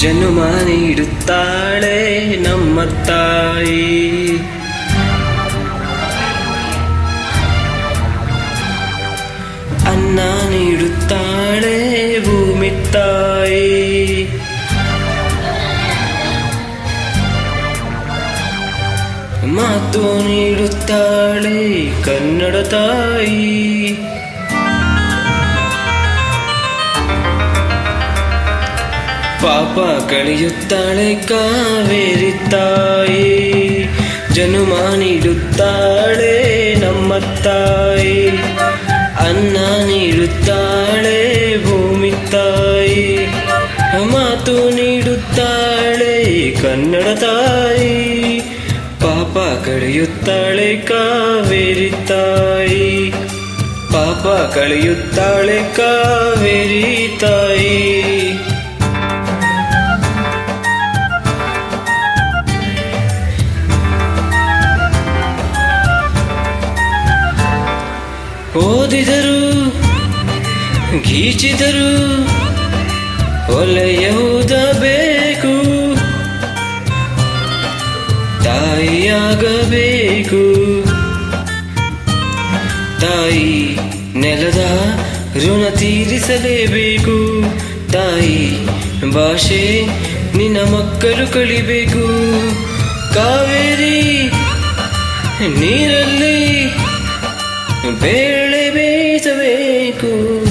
ಜನುಮ ನೀಡುತ್ತಾಳೆ ನಮ್ಮ ತಾಯಿ. ಅನ್ನ ನೀಡುತ್ತಾಳೆ ಭೂಮಿ ತಾಯಿ. ಮಾತು ನೀಡುತ್ತಾಳೆ ಕನ್ನಡ ತಾಯಿ. ಪಾಪ ಕಳೆಯುತ್ತಾಳೆ ಕಾವೇರಿ ತಾಯಿ. ಜನುಮ ನೀಡುತ್ತಾಳೆ ನಮ್ಮ ತಾಯಿ. ಅನ್ನ ನೀಡುತ್ತಾಳೆ ಭೂಮಿ ತಾಯಿ. ಮಾತು ನೀಡುತ್ತಾಳೆ ಕನ್ನಡ ತಾಯಿ. ಪಾಪ ಕಳೆಯುತ್ತಾಳೆ ಕಾವೇರಿ ತಾಯಿ. ಪಾಪ ಕಳೆಯುತ್ತಾಳೆ ಕಾವೇರಿ ತಾಯಿ. ಓದಿದರು ಗೀಚಿದರು ಒಲೆಯುವುದಬೇಕು. ತಾಯಿಯಾಗಬೇಕು. ತಾಯಿ ನೆಲದ ಋಣ ತೀರಿಸಲೇಬೇಕು. ತಾಯಿ ಭಾಷೆ ನಿನ್ನ ಮಕ್ಕಳು ಕಲಿಬೇಕು. ಕಾವೇರಿ ನೀರಲ್ಲಿ ಬೇಳೆ ಬೇಯಿಸಬೇಕು.